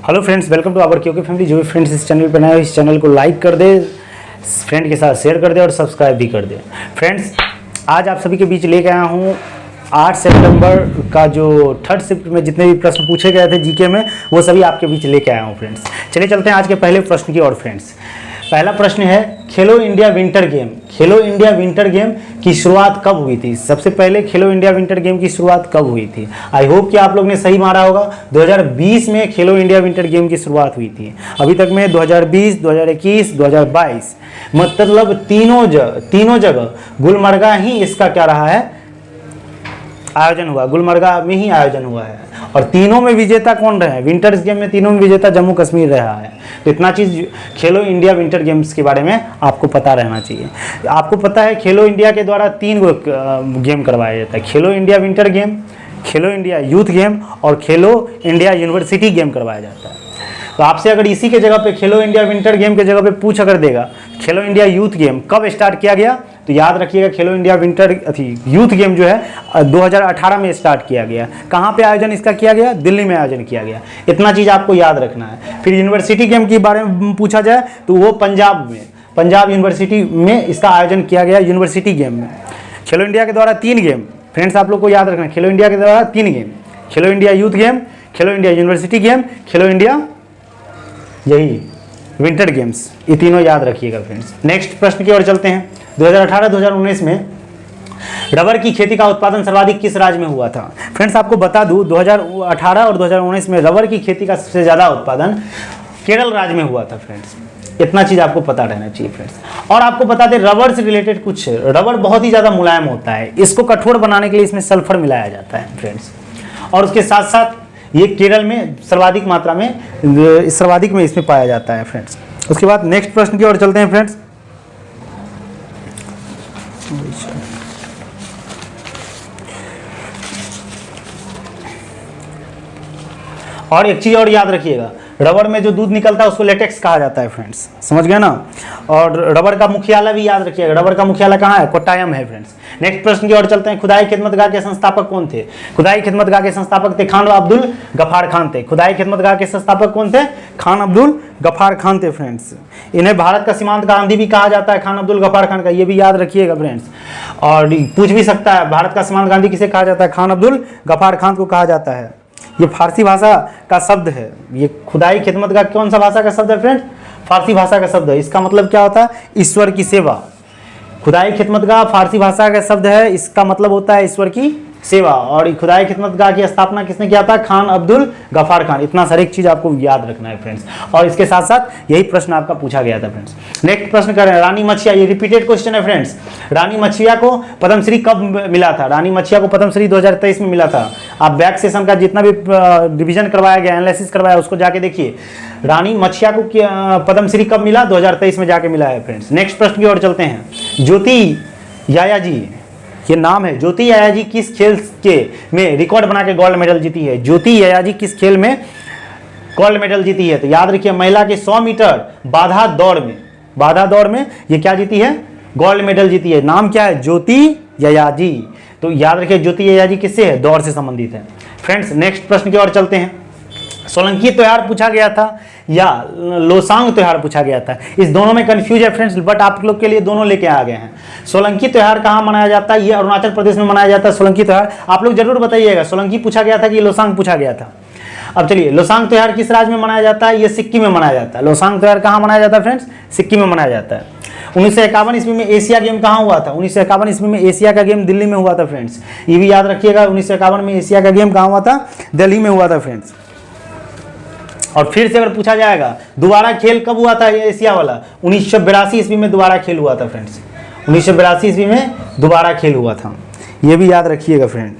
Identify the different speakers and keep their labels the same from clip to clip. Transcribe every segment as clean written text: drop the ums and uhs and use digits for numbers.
Speaker 1: Hello friends, welcome to our क्योंकि family. जो भी फ्रेंड्स इस चैनल पर नए हो इस चैनल को लाइक कर दे, फ्रेंड के साथ शेयर कर दे और सब्सक्राइब भी कर दे। फ्रेंड्स, आज आप सभी के बीच लेके आया हूँ 8 सितंबर का जो थर्ड शिफ्ट में जितने भी प्रश्न पूछे गए थे जीके में, वो सभी आपके बीच लेके आया हूँ फ्रेंड्स। चलिए चलते हैं आज के पहले प्रश्न की ओर फ्रेंड्स। पहला प्रश्न है, खेलो इंडिया विंटर गेम। खेलो इंडिया विंटर गेम की शुरुआत कब हुई थी? सबसे पहले खेलो इंडिया विंटर गेम की शुरुआत कब हुई थी? आई होप कि आप लोग ने सही मारा होगा। 2020 में खेलो इंडिया विंटर गेम की शुरुआत हुई थी। अभी तक में 2020, 2021, 2022 मतलब तीनों जगह गुलमर्गा ही इसका क्या रहा है, आयोजन हुआ। गुलमर्गा में ही आयोजन हुआ है और तीनों में विजेता कौन रहे हैं? विंटर्स गेम में तीनों में विजेता जम्मू कश्मीर रहा है। तो इतना चीज़ खेलो इंडिया विंटर गेम्स के बारे में आपको पता रहना चाहिए। आपको पता है खेलो इंडिया के द्वारा 3 गेम करवाया जाता है। खेलो इंडिया विंटर गेम, खेलो इंडिया यूथ गेम और खेलो इंडिया यूनिवर्सिटी गेम करवाया जाता है। तो आपसे अगर इसी के जगह पे खेलो इंडिया विंटर गेम के जगह पे पूछ अगर देगा खेलो इंडिया यूथ गेम कब स्टार्ट किया गया, तो याद रखिएगा खेलो इंडिया विंटर यूथ गेम जो है 2018 में स्टार्ट किया गया। कहाँ पे आयोजन इसका किया गया? दिल्ली में आयोजन किया गया। इतना चीज़ आपको याद रखना है। फिर यूनिवर्सिटी गेम के बारे में पूछा जाए तो वो पंजाब यूनिवर्सिटी में इसका आयोजन किया गया। यूनिवर्सिटी गेम में खेलो इंडिया के द्वारा 3 गेम फ्रेंड्स आप लोग को याद रखना है। खेलो इंडिया के द्वारा 3 गेम, खेलो इंडिया यूथ गेम, खेलो इंडिया यूनिवर्सिटी गेम, खेलो इंडिया यही विंटर गेम्स, ये तीनों याद रखिएगा फ्रेंड्स। नेक्स्ट प्रश्न की ओर चलते हैं। 2018-2019 में रबर की खेती का उत्पादन सर्वाधिक किस राज्य में हुआ था? फ्रेंड्स आपको बता दूं 2018 और 2019 में रबर की खेती का सबसे ज़्यादा उत्पादन केरल राज्य में हुआ था फ्रेंड्स। इतना चीज़ आपको पता रहना चाहिए फ्रेंड्स। और आपको बता दें रबर से रिलेटेड कुछ, रबर बहुत ही ज़्यादा मुलायम होता है, इसको कठोर बनाने के लिए इसमें सल्फर मिलाया जाता है फ्रेंड्स। और उसके साथ साथ ये केरल में सर्वाधिक मात्रा में सर्वाधिक में इसमें पाया जाता है फ्रेंड्स। उसके बाद नेक्स्ट प्रश्न की ओर चलते हैं फ्रेंड्स। और एक चीज़ और याद रखिएगा, रबर में जो दूध निकलता है उसको लेटेक्स कहा जाता है फ्रेंड्स, समझ गए ना। और रबर का मुख्यालय भी याद रखिएगा, रबर का मुख्यालय कहाँ है? कोट्टायम है फ्रेंड्स। नेक्स्ट प्रश्न की ओर चलते हैं। खुदाई खिदमतगाह के संस्थापक कौन थे? खुदाई खिदमतगाह के संस्थापक थे खान अब्दुल गफ्फार खान थे। खुदाई खिदमतगाह के संस्थापक कौन थे? खान अब्दुल गफ्फार खान थे फ्रेंड्स। इन्हें भारत का सीमांत गांधी भी कहा जाता है, खान अब्दुल गफ्फार खान का, ये भी याद रखिएगा फ्रेंड्स। और पूछ भी सकता है भारत का सीमांत गांधी किसे कहा जाता है? खान अब्दुल गफ्फार खान को कहा जाता है। ये फारसी भाषा का शब्द है। ये खुदाई खिदमत का कौन सा भाषा का शब्द है फ्रेंड्स? फारसी भाषा का शब्द है। इसका मतलब क्या होता है? ईश्वर की सेवा। खुदाई खिदमतगाह फारसी भाषा का शब्द है, इसका मतलब होता है ईश्वर की सेवा। और खुदाई खिदमतगाह की स्थापना किसने किया था? खान अब्दुल गफ्फार खान। इतना सारी चीज आपको याद रखना है फ्रेंड्स। और इसके साथ साथ यही प्रश्न आपका पूछा गया था फ्रेंड्स। नेक्स्ट प्रश्न कर रहे हैं, रानी मछिया, ये रिपीटेड क्वेश्चन है फ्रेंड्स। रानी मछिया को पद्मश्री कब मिला था? रानी मछिया को पद्मश्री 2023 में मिला था। आप बैक सेशन का जितना भी रिविजन करवाया गया, एनालिसिस करवाया, उसको जाके देखिए। रानी मछिया को पद्मश्री कब मिला? 2023 में जाके मिला है फ्रेंड्स। नेक्स्ट प्रश्न की ओर चलते हैं। ज्योति याया जी, ये नाम है, ज्योति याया जी किस खेल के में रिकॉर्ड बना के गोल्ड मेडल जीती है? ज्योति याया जी किस खेल में गोल्ड मेडल जीती है? तो याद रखिए महिला के 100 मीटर बाधा दौड़ में ये क्या जीती है? गोल्ड मेडल जीती है। नाम क्या है? ज्योति याया जी। तो याद रखिए ज्योति याया जी किससे है? दौड़ से संबंधित है फ्रेंड्स। नेक्स्ट प्रश्न की ओर चलते हैं। सोलंकी त्योहार पूछा गया था या लोसांग त्योहार पूछा गया था? इस दोनों में कंफ्यूज है फ्रेंड्स, बट आप लोग के लिए दोनों लेके आ गए हैं। सोलंकी त्योहार कहाँ मनाया जाता है? ये अरुणाचल प्रदेश में मनाया जाता है सोलंकी त्योहार। आप लोग जरूर बताइएगा सोलंकी पूछा गया था कि लोसांग पूछा गया था। अब चलिए, लोसांग त्योहार किस राज्य में मनाया जाता है? ये सिक्किम में मनाया जाता है। लोसांग त्योहार कहाँ मनाया जाता है फ्रेंड्स? सिक्किम में मनाया जाता है। 1951 ईस्वी में एशिया गेम कहाँ हुआ था? 1951 ईस्वी में एशिया का गेम दिल्ली में हुआ था फ्रेंड्स। ये भी याद रखिएगा, 1951 में एशिया का गेम कहाँ हुआ था? दिल्ली में हुआ था फ्रेंड्स। और फिर से अगर पूछा जाएगा दोबारा खेल कब हुआ था एशिया वाला? 1982 ईस्वी में दोबारा खेल हुआ था फ्रेंड्स। 1982 ईस्वी में दोबारा खेल हुआ था, ये भी याद रखिएगा फ्रेंड।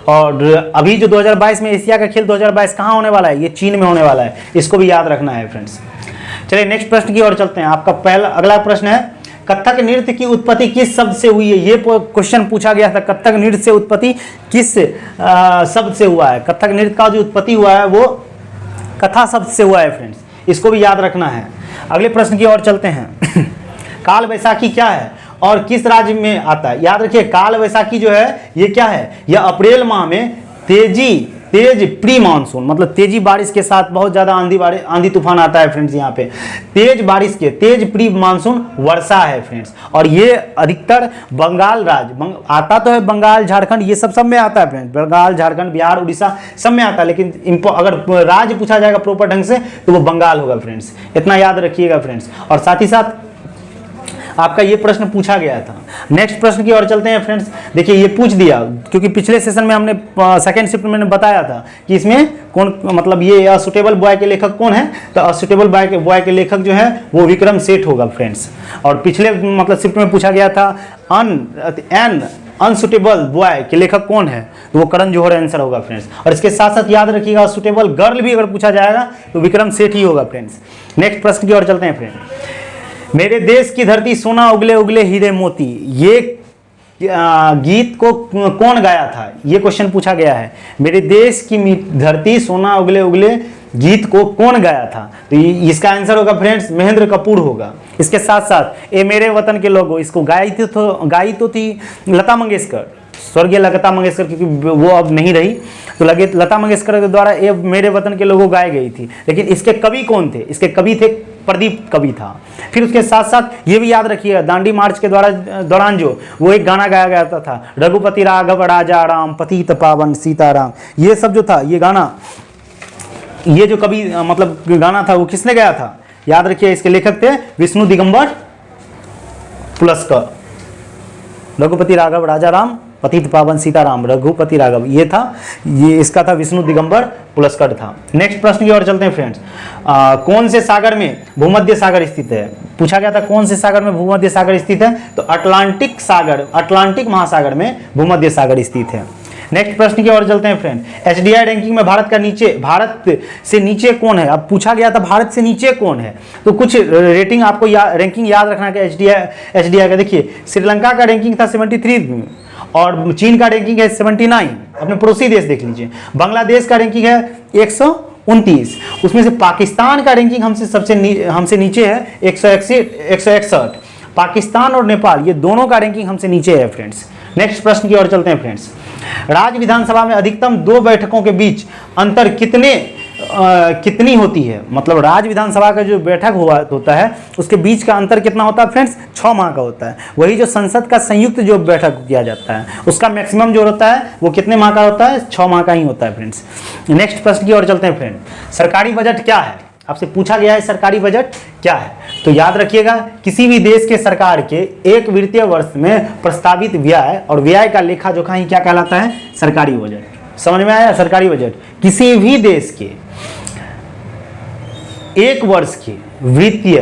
Speaker 1: और अभी जो 2022 में एशिया का खेल 2022 कहाँ होने वाला है? ये चीन में होने वाला है, इसको भी याद रखना है फ्रेंड्स। चलिए नेक्स्ट प्रश्न की ओर चलते हैं। आपका अगला प्रश्न है, कथक नृत्य की उत्पत्ति किस शब्द से हुई है? ये क्वेश्चन पूछा गया था, कथक नृत्य से उत्पत्ति किस शब्द से हुआ है? कथक नृत्य का जो उत्पत्ति हुआ है वो कथा शब्द से हुआ है फ्रेंड्स, इसको भी याद रखना है। अगले प्रश्न की ओर चलते हैं। काल वैसाखी क्या है और किस राज्य में आता है? याद रखिए काल वैसाखी जो है ये क्या है? यह अप्रैल माह में तेजी तेज प्री मानसून, मतलब तेजी बारिश के साथ बहुत ज़्यादा आंधी तूफान आता है फ्रेंड्स। यहाँ पे तेज बारिश के तेज प्री मानसून वर्षा है फ्रेंड्स, और ये अधिकतर बंगाल आता तो है, बंगाल झारखंड ये सब में आता है फ्रेंड्स, बंगाल झारखंड बिहार उड़ीसा सब में आता है, लेकिन अगर राज्य पूछा जाएगा प्रॉपर ढंग से तो वो बंगाल होगा फ्रेंड्स, इतना याद रखिएगा फ्रेंड्स। और साथ ही साथ आपका ये प्रश्न पूछा गया था। नेक्स्ट प्रश्न की ओर चलते हैं फ्रेंड्स। देखिए ये पूछ दिया, क्योंकि पिछले सेशन में हमने सेकंड शिफ्ट में बताया था कि इसमें कौन, मतलब ये असूटेबल बॉय के लेखक कौन है, तो असूटेबल बॉय के लेखक जो है वो विक्रम सेठ होगा फ्रेंड्स। और पिछले मतलब शिफ्ट में पूछा गया था एन अनसुटेबल बॉय के लेखक कौन है, तो वो करण जौहर आंसर होगा फ्रेंड्स। और इसके साथ साथ याद रखिएगा सुटेबल गर्ल भी अगर पूछा जाएगा तो विक्रम सेठ ही होगा फ्रेंड्स। नेक्स्ट प्रश्न की ओर चलते हैं फ्रेंड्स। मेरे देश की धरती सोना उगले उगले हीरे मोती, ये गीत को कौन गाया था, ये क्वेश्चन पूछा गया है। मेरे देश की धरती सोना उगले उगले गीत को कौन गाया था, तो इसका आंसर होगा फ्रेंड्स महेंद्र कपूर होगा। इसके साथ साथ ए मेरे वतन के लोगों, इसको गाई तो थी लता मंगेशकर, स्वर्गीय लता मंगेशकर, क्योंकि वो अब नहीं रही, तो लता मंगेशकर के द्वारा ये मेरे वतन के लोगों गाई गई थी। लेकिन इसके कवि कौन थे, इसके कवि थे प्रदीप कवि था। फिर उसके साथ साथ ये भी याद रखिएगा दांडी मार्च के दौरान जो वो एक गाना गाया गया था, रघुपति राघव राजा राम पतित पावन सीताराम, ये सब जो था ये गाना, ये जो कवि मतलब गाना था वो किसने गाया था, याद रखिए इसके लेखक थे विष्णु दिगंबर पुलस्कर। रघुपति राघव राजा राम पतित पावन सीताराम, रघुपति राघव ये था, ये इसका था विष्णु दिगंबर पुलस्कर था। नेक्स्ट प्रश्न की ओर चलते हैं फ्रेंड्स। कौन से सागर में भूमध्य सागर स्थित है, पूछा गया था कौन से सागर में भूमध्य सागर स्थित है, तो अटलांटिक महासागर में भूमध्य सागर स्थित है। नेक्स्ट प्रश्न की ओर चलते हैं फ्रेंड। एचडीआई रैंकिंग में भारत से नीचे कौन है, अब पूछा गया था भारत से नीचे कौन है, तो कुछ रेटिंग आपको रैंकिंग याद रखना है एचडीआई का। देखिए श्रीलंका का रैंकिंग था 73 में, और चीन का रैंकिंग है 79, अपने पड़ोसी देश देख लीजिए। बांग्लादेश का रैंकिंग है 129, उसमें से पाकिस्तान का रैंकिंग हमसे नीचे है 161। पाकिस्तान और नेपाल ये दोनों का रैंकिंग हमसे नीचे है फ्रेंड्स। नेक्स्ट प्रश्न की ओर चलते हैं फ्रेंड्स। राज्य विधानसभा में अधिकतम 2 बैठकों के बीच अंतर कितनी होती है, मतलब राज्य विधानसभा का जो बैठक होता है उसके बीच का अंतर कितना होता है फ्रेंड्स, 6 माह का होता है। वही जो संसद का संयुक्त जो बैठक किया जाता है उसका मैक्सिमम जो होता है वो कितने माह का होता है, 6 माह का ही होता है फ्रेंड्स। नेक्स्ट प्रश्न की ओर चलते हैं फ्रेंड। सरकारी बजट क्या है, आपसे पूछा गया है सरकारी बजट क्या है, तो याद रखिएगा किसी भी देश के सरकार के एक वित्तीय वर्ष में प्रस्तावित व्यय और व्यय का लेखा जोखा ही क्या कहलाता है, सरकारी बजट। समझ में आया, सरकारी बजट किसी भी देश के एक वर्ष के वित्तीय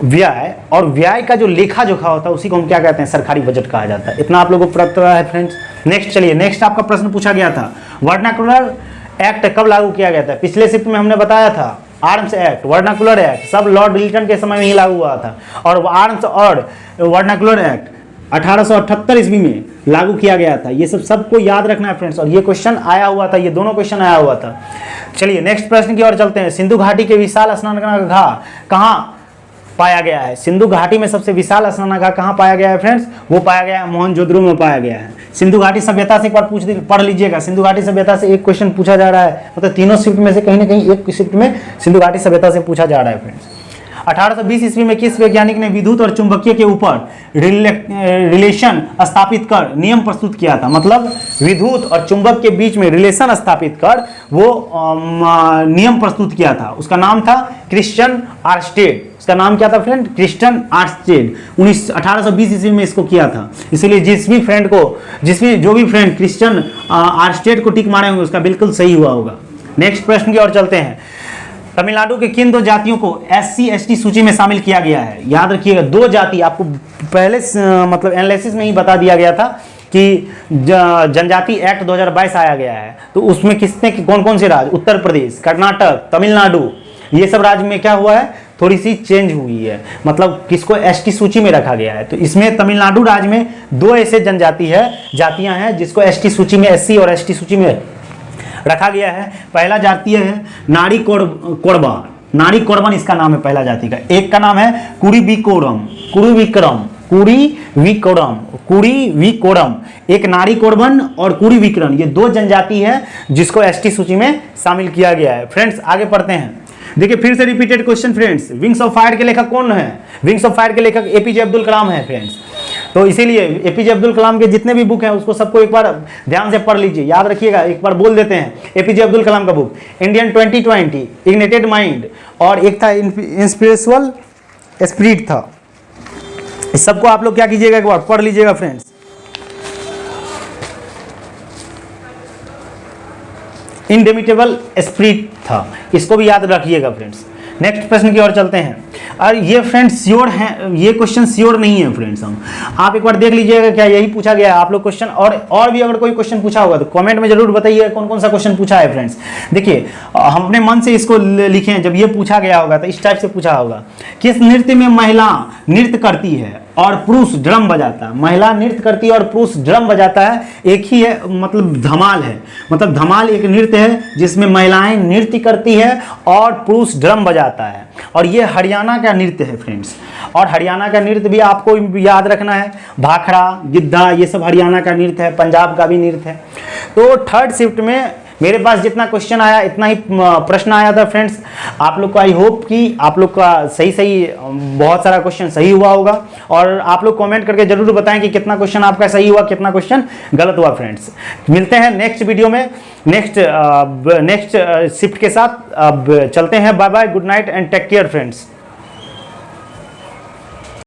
Speaker 1: व्यय और व्यय का जो लेखा जोखा होता है उसी को हम क्या कहते हैं, सरकारी बजट कहा जाता है। इतना आप लोगों को पता है फ्रेंड्स। नेक्स्ट चलिए, नेक्स्ट आपका प्रश्न पूछा गया था वर्नाकुलर एक्ट कब लागू किया गया था। पिछले शिफ्ट में हमने बताया था आर्म्स एक्ट, वर्नाकुलर एक्ट सब लॉर्ड विल्टन के समय में ही लागू हुआ था, और आर्म्स और वर्नाकुलर एक्ट 1878 ईस्वी में लागू किया गया था। ये सबको याद रखना है फ्रेंड्स, और ये क्वेश्चन आया हुआ था, ये दोनों क्वेश्चन आया हुआ था। चलिए नेक्स्ट प्रश्न की ओर चलते हैं। सिंधु घाटी के विशाल स्नानगृह कहाँ पाया गया है, सिंधु घाटी में सबसे विशाल स्नानगृह कहाँ पाया गया है फ्रेंड्स, वो पाया गया है मोहनजोदड़ो में पाया गया है। सिंधु घाटी सभ्यता से एक बार पढ़ लीजिएगा, सिंधु घाटी सभ्यता से एक क्वेश्चन पूछा जा रहा है, मतलब तीनों शिफ्ट में से कहीं ना कहीं एक शिफ्ट में सिंधु घाटी सभ्यता से पूछा जा रहा है फ्रेंड्स। 1820 ईस्वी में किस वैज्ञानिक ने विद्युत और चुंबकीय के ऊपर रिलेशन स्थापित कर नियम प्रस्तुत किया था, मतलब विद्युत और चुंबक के बीच में रिलेशन स्थापित कर वो नियम प्रस्तुत किया था, उसका नाम था क्रिश्चियन आर्स्टेड। इसका नाम क्या था फ्रेंड, क्रिश्चियन आर्स्टेड। 1820 ईस्वी में इसको किया था। इसीलिए जो भी फ्रेंड क्रिश्चियन आर्स्टेड को टिक मारे होंगे उसका बिल्कुल सही हुआ होगा। नेक्स्ट प्रश्न की ओर चलते हैं। तमिलनाडु के किन 2 जातियों को SC ST सूची में शामिल किया गया है, याद रखिएगा 2 जाति आपको पहले मतलब एनालिसिस में ही बता दिया गया था कि जनजाति एक्ट 2022 आया गया है, तो उसमें कौन कौन से राज्य, उत्तर प्रदेश, कर्नाटक, तमिलनाडु, ये सब राज्य में क्या हुआ है, थोड़ी सी चेंज हुई है, मतलब किसको ST सूची में रखा गया है। तो इसमें तमिलनाडु राज्य में 2 ऐसे जातियां हैं जिसको ST सूची में, SC और ST सूची में रखा गया है। पहला जातीय है नाड़ी कोरबा, नाड़ी कोरबन इसका नाम है पहला जाति का। एक का नाम है कुरुविक्रम, कुरीविकोरम, कुरीविकोरम एक नारी कोरबन और कुरीविकरण, ये दो जनजाति है जिसको एसटी सूची में शामिल किया गया है। फ्रेंड्स आगे पढ़ते हैं। देखिए फिर से repeated question friends, wings of fire के लेखक कौन है? विंग्स ऑफ फायर के लेखक एपीजे अब्दुल कलाम है फ्रेंड्स। तो इसीलिए एपीजे अब्दुल कलाम के जितने भी बुक हैं उसको सबको एक बार ध्यान से पढ़ लीजिए, याद रखिएगा। एक बार बोल देते हैं एपीजे अब्दुल कलाम का बुक, इंडियन 2020, इग्निटेड माइंड, और एक था इंस्पिरेशनल स्पिरिट था। इस सबको आप लोग क्या कीजिएगा, एक बार पढ़ लीजिएगा फ्रेंड्स। इंडेमिटेबल स्पिरिट था, इसको भी याद रखिएगा फ्रेंड्स। नेक्स्ट प्रश्न की ओर चलते हैं। और ये फ्रेंड्स श्योर हैं, ये क्वेश्चन श्योर नहीं है फ्रेंड्स। हम आप एक बार देख लीजिएगा क्या यही पूछा गया है आप लोग क्वेश्चन, और भी अगर कोई क्वेश्चन पूछा होगा तो कमेंट में जरूर बताइए कौन कौन सा क्वेश्चन पूछा है फ्रेंड्स। देखिए हम अपने मन से इसको लिखे हैं, जब ये पूछा गया होगा तो इस टाइप से पूछा होगा, किस नृत्य में महिला नृत्य करती है और पुरुष ड्रम बजाता है? महिला नृत्य करती है और पुरुष ड्रम बजाता है, एक ही है, मतलब धमाल है। मतलब धमाल एक नृत्य है जिसमें महिलाएं नृत्य करती है और पुरुष ड्रम बजाता है, और ये हरियाणा का नृत्य है फ्रेंड्स। और हरियाणा का नृत्य भी आपको याद रखना है, भाखड़ा, गिद्धा, ये सब हरियाणा का नृत्य है, पंजाब का भी नृत्य है। तो थर्ड शिफ्ट में मेरे पास जितना क्वेश्चन आया इतना ही प्रश्न आया था फ्रेंड्स। आप लोग को आई होप कि आप लोग का सही बहुत सारा क्वेश्चन सही हुआ होगा, और आप लोग कमेंट करके जरूर बताएं कि कितना क्वेश्चन आपका सही हुआ, कितना क्वेश्चन गलत हुआ फ्रेंड्स। मिलते हैं नेक्स्ट वीडियो में नेक्स्ट शिफ्ट के साथ। अब चलते हैं, bye bye, good night and take care friends.